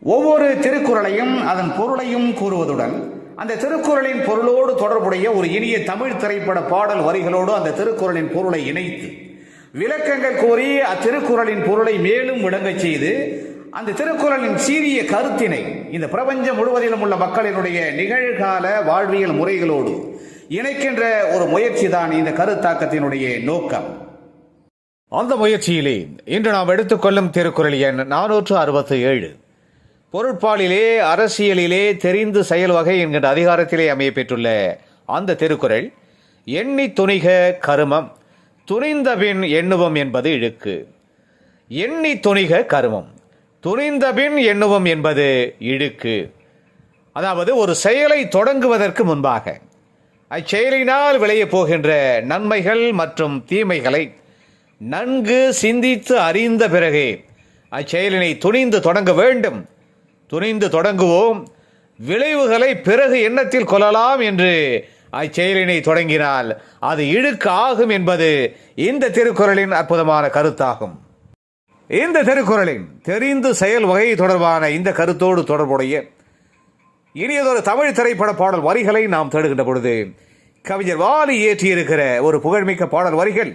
ஒவ்வொரு திருக்குறளையும் அதன் பொருளையும் கூறுவதுடன் அந்த திருக்குறளின் பொருளோடு தொடர்புடைய ஒரு இனிய தமிழ் திரைப்பட பாடல் வரிகளோடு அந்த திருக்குறளின் பொருளை இணைத்து விளக்கங்கள் கூறி அத்திருக்குறளின் பொருளை மேலும் விளங்கச் செய்து அந்த திருக்குறளின் சீரிய கருத்தினை இந்த பிரபஞ்சம் முழுவதிலும் உள்ள மக்களினுடைய நிகழ்கால வாழ்வியல் முறைகளோடு இணைக்கின்ற ஒரு முயற்சி தான் இந்த கருத்தாக்கத்தினுடைய நோக்கம். அந்த முயற்சியிலே இன்று நாம் எடுத்துக்கொள்ளும் திருக்குறள் எண் 467 பொருட்பாலிலே அரசியலிலே தெரிந்து செயல் வகை என்கின்ற அதிகாரத்திலே அமைய பெற்றுள்ள அந்த திருக்குறள் எண்ணி துணிக கருமம் துணிந்தபின் எண்ணுவம் என்பது இழுக்கு. எண்ணி துணிக கருமம் துணிந்தபின் எண்ணுவம் என்பது இழுக்கு. அதாவது ஒரு செயலை தொடங்குவதற்கு முன்பாக அச்செயலினால் விளையப் போகின்ற நன்மைகள் மற்றும் தீமைகளை நன்கு சிந்தித்து அறிந்த பிறகே அச்செயலினை துணிந்து தொடங்க வேண்டும். துணிந்து தொடங்குவோம், விளைவுகளை பிறகு எண்ணத்தில் கொள்ளலாம் என்று அச்செயலினை தொடங்கினால் அது இழுக்கு ஆகும் என்பது இந்த திருக்குறளின் அற்புதமான கருத்தாகும். இந்த திருக்குறளின் தெரிந்து செயல் வகை தொடர்பான இந்த கருத்தோடு தொடர்புடைய இனியதொரு தமிழ் திரைப்பட பாடல் வரிகளை நாம் தேடுகின்ற பொழுது கவிஞர் வாலி இயற்றியிருக்கிற ஒரு புகழ்மிக்க பாடல் வரிகள்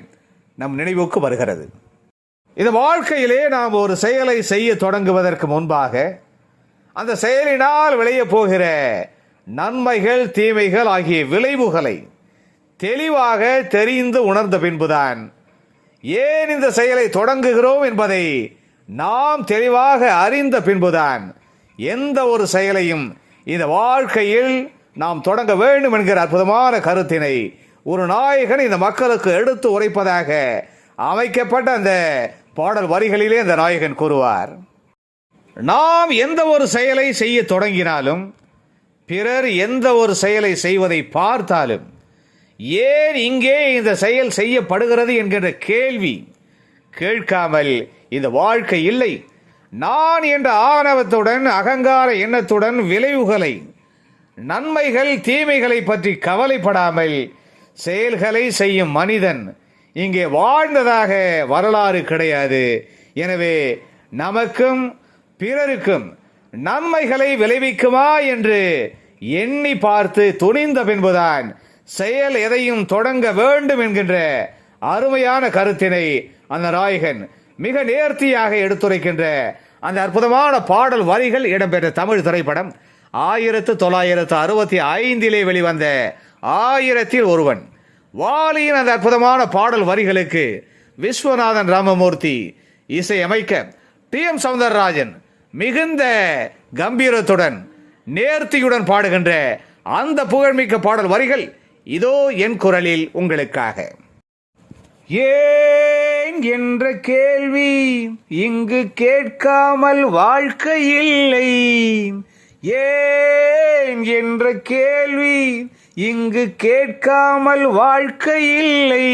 நம் நினைவுக்கு வருகிறது. இந்த வாழ்க்கையிலே நாம் ஒரு செயலை செய்ய தொடங்குவதற்கு முன்பாக அந்த செயலினால் விளையப் போகிற நன்மைகள் தீமைகள் ஆகிய விளைவுகளை தெளிவாக தெரிந்து உணர்ந்த பின்புதான் ஏன் இந்த செயலை தொடங்குகிறோம் என்பதை நாம் தெளிவாக அறிந்த பின்புதான் எந்த ஒரு செயலையும் இந்த வாழ்க்கையில் நாம் தொடங்க வேண்டும் என்கிற அற்புதமான கருத்தினை ஒரு நாயகன் இந்த மக்களுக்கு எடுத்து உரைப்பதாக அமைக்கப்பட்ட அந்த பாடல் வரிகளிலே அந்த நாயகன் கூறுவார். நாம் எந்த ஒரு செயலை செய்ய தொடங்கினாலும் பிறர் எந்த ஒரு செயலை செய்வதை பார்த்தாலும் ஏன் இங்கே இந்த செயல் செய்யப்படுகிறது என்கின்ற கேள்வி கேட்காமல் இந்த வாழ்க்கை இல்லை. நான் என்ற ஆணவத்துடன் அகங்கார எண்ணத்துடன் விளைவுகளை நன்மைகள் தீமைகளை பற்றி கவலைப்படாமல் செயல்களை செய்யும் மனிதன் இங்கே வாழ்ந்ததாக வரலாறு கிடையாது. எனவே நமக்கும் பிறருக்கும் நன்மைகளை விளைவிக்குமா என்று எண்ணி பார்த்து துணிந்த பின்புதான் செயல் எதையும் தொடங்க வேண்டும் என்கின்ற அருமையான கருத்தினை அந்த நாயகன் மிக நேர்த்தியாக எடுத்துரைக்கின்ற அந்த அற்புதமான பாடல் வரிகள் இடம்பெற்ற தமிழ் திரைப்படம் 1965 வெளிவந்த 1000 ஒருவன். வாலியின் அந்த அற்புதமான பாடல் வரிகளுக்கு விஸ்வநாதன் ராமமூர்த்தி இசையமைக்க டி.எம். சௌந்தரராஜன் மிகுந்த கம்பீரத்துடன் நேர்த்தியுடன் பாடுகின்ற அந்த புகழ்மிக்க பாடல் வரிகள் இதோ என் குரலில் உங்களுக்காக. ஏன் என்ற கேள்வி இங்கு கேட்காமல் வாழ்க்கை இல்லை. ஏன் என்ற கேள்வி இங்கு கேட்காமல் வாழ்க்கை இல்லை.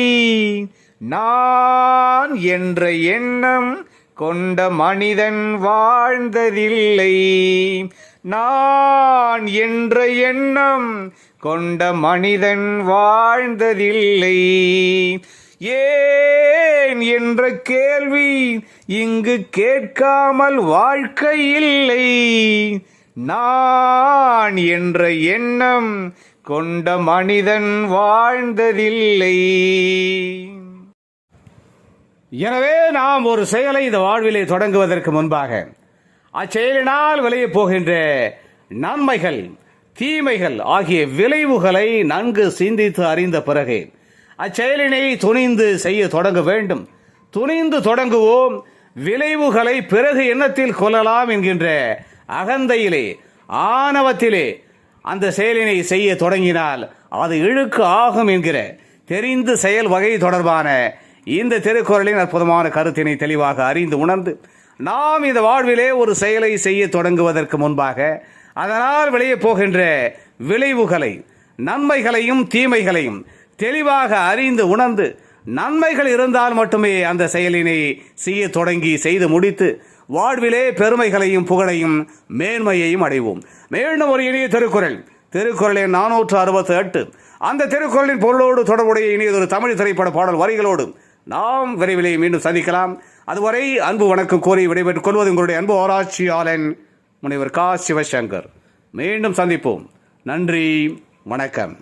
நான் என்ற எண்ணம் கொண்ட மனிதன் வாழ்ந்ததில்லை. நான் என்ற எண்ணம் கொண்ட மனிதன் வாழ்ந்ததில்லை. ஏன் என்ற கேள்வி இங்கு கேட்காமல் வாழ்க்கை இல்லை. நான் என்ற எண்ணம் கொண்ட மனிதன் வாழ்ந்ததில்லை. எனவே நாம் ஒரு செயலை இந்த வாழ்விலே தொடங்குவதற்கு முன்பாக அச்செயலினால் விளையப் போகின்ற நன்மைகள் தீமைகள் ஆகிய விளைவுகளை நன்கு சிந்தித்து அறிந்த பிறகு அச்செயலினை துணிந்து செய்ய தொடங்க வேண்டும். துணிந்து தொடங்குவோம், விளைவுகளை பிறகு எண்ணத்தில் கொள்ளலாம் என்கின்ற அகந்தையிலே ஆணவத்திலே அந்த செயலினை செய்ய தொடங்கினால் அது இழுக்கு ஆகும் என்கிற தெரிந்து செயல் வகை தொடர்பான இந்த திருக்குறளின் அற்புதமான கருத்தினை தெளிவாக அறிந்து உணர்ந்து நாம் இந்த வாழ்விலே ஒரு செயலை செய்ய தொடங்குவதற்கு முன்பாக அதனால் விளையப் போகின்ற விளைவுகளை நன்மைகளையும் தீமைகளையும் தெளிவாக அறிந்து உணர்ந்து நன்மைகள் இருந்தால் மட்டுமே அந்த செயலினை செய்ய தொடங்கி செய்து முடித்து வாழ்விலே பெருமைகளையும் புகழையும் மேன்மையையும் அடைவோம். மீண்டும் ஒரு இனிய திருக்குறள், திருக்குறளின் 468 அந்த திருக்குறளின் பொருளோடு தொடர்புடைய இனியதொரு தமிழ் திரைப்பட பாடல் வரிகளோடு நாம் விரைவிலே மீண்டும் சந்திக்கலாம். அதுவரை அன்பு வணக்கம் கோரி விடைபெற்றுக் கொள்வது உங்களுடைய அன்பு ஆராய்ச்சியாளன் முனைவர் கா. சிவசங்கர். மீண்டும் சந்திப்போம். நன்றி, வணக்கம்.